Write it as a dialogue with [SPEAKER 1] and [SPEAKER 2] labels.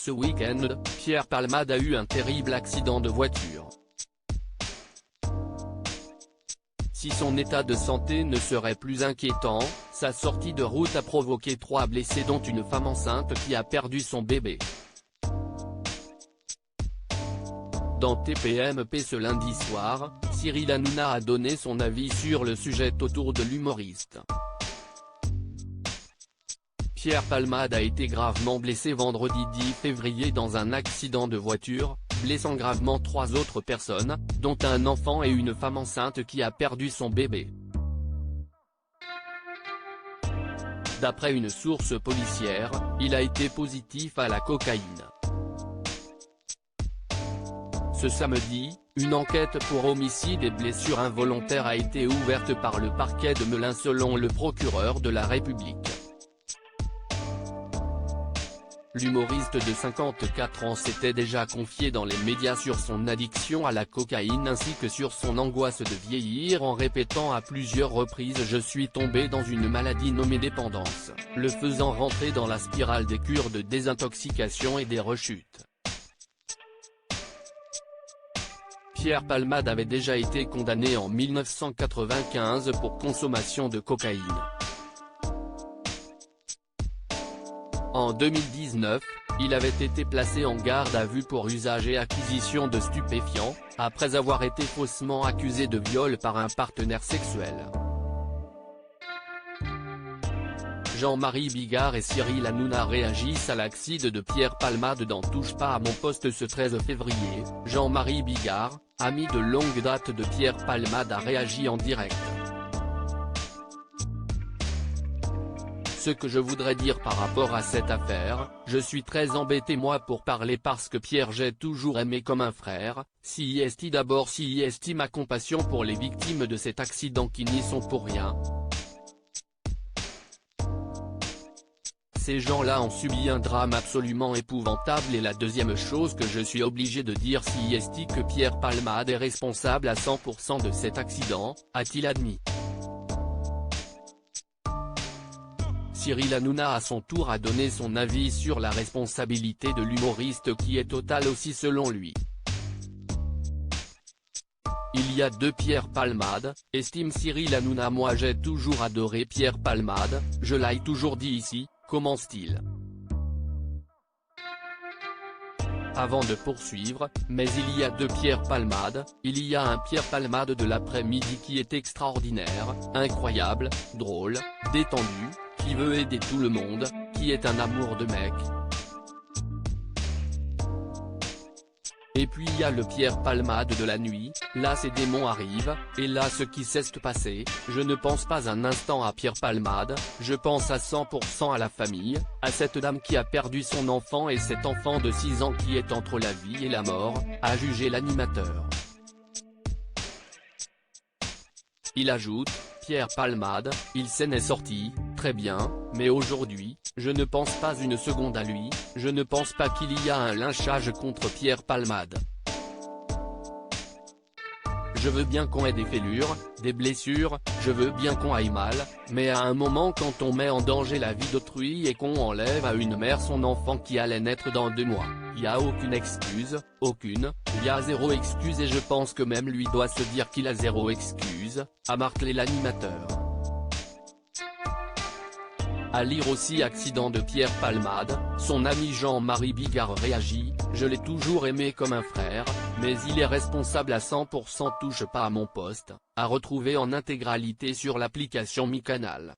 [SPEAKER 1] Ce week-end, Pierre Palmade a eu un terrible accident de voiture. Si son état de santé ne serait plus inquiétant, sa sortie de route a provoqué 3 blessés dont une femme enceinte qui a perdu son bébé. Dans TPMP ce lundi soir, Cyril Hanouna a donné son avis sur le sujet autour de l'humoriste. Pierre Palmade a été gravement blessé vendredi 10 février dans un accident de voiture, blessant gravement 3 autres personnes, dont un enfant et une femme enceinte qui a perdu son bébé. D'après une source policière, il a été positif à la cocaïne. Ce samedi, une enquête pour homicide et blessures involontaires a été ouverte par le parquet de Melun selon le procureur de la République. L'humoriste de 54 ans s'était déjà confié dans les médias sur son addiction à la cocaïne ainsi que sur son angoisse de vieillir en répétant à plusieurs reprises « Je suis tombé dans une maladie nommée dépendance », le faisant rentrer dans la spirale des cures de désintoxication et des rechutes. Pierre Palmade avait déjà été condamné en 1995 pour consommation de cocaïne. En 2019, il avait été placé en garde à vue pour usage et acquisition de stupéfiants, après avoir été faussement accusé de viol par un partenaire sexuel. Jean-Marie Bigard et Cyril Hanouna réagissent à l'accident de Pierre Palmade dans Touche pas à mon poste ce 13 février. Jean-Marie Bigard, ami de longue date de Pierre Palmade, a réagi en direct. Ce que je voudrais dire par rapport à cette affaire, je suis très embêté moi pour parler parce que Pierre j'ai toujours aimé comme un frère, CIST d'abord CIST ma compassion pour les victimes de cet accident qui n'y sont pour rien. Ces gens-là ont subi un drame absolument épouvantable et la deuxième chose que je suis obligé de dire CIST que Pierre Palmade est responsable à 100% de cet accident, a-t-il admis. Cyril Hanouna à son tour a donné son avis sur la responsabilité de l'humoriste qui est totale aussi selon lui. Il y a 2 Pierre Palmade, estime Cyril Hanouna. Moi j'ai toujours adoré Pierre Palmade, je l'ai toujours dit ici, commence-t-il. Avant de poursuivre, mais il y a 2 Pierre Palmade, il y a un Pierre Palmade de l'après-midi qui est extraordinaire, incroyable, drôle, détendu, qui veut aider tout le monde, qui est un amour de mec. Et puis il y a le Pierre Palmade de la nuit, là ces démons arrivent, et là ce qui s'est passé, je ne pense pas un instant à Pierre Palmade, je pense à 100% à la famille, à cette dame qui a perdu son enfant et cet enfant de 6 ans qui est entre la vie et la mort, a jugé l'animateur. Il ajoute, Pierre Palmade, il s'en est sorti, très bien, mais aujourd'hui, je ne pense pas une seconde à lui, je ne pense pas qu'il y a un lynchage contre Pierre Palmade. Je veux bien qu'on ait des fêlures, des blessures, je veux bien qu'on aille mal, mais à un moment quand on met en danger la vie d'autrui et qu'on enlève à une mère son enfant qui allait naître dans 2 mois, y a aucune excuse, aucune, y a 0 excuse et je pense que même lui doit se dire qu'il a 0 excuse, a martelé l'animateur. À lire aussi accident de Pierre Palmade, son ami Jean-Marie Bigard réagit, je l'ai toujours aimé comme un frère, mais il est responsable à 100%. Touche pas à mon poste, à retrouver en intégralité sur l'application Mi Canal.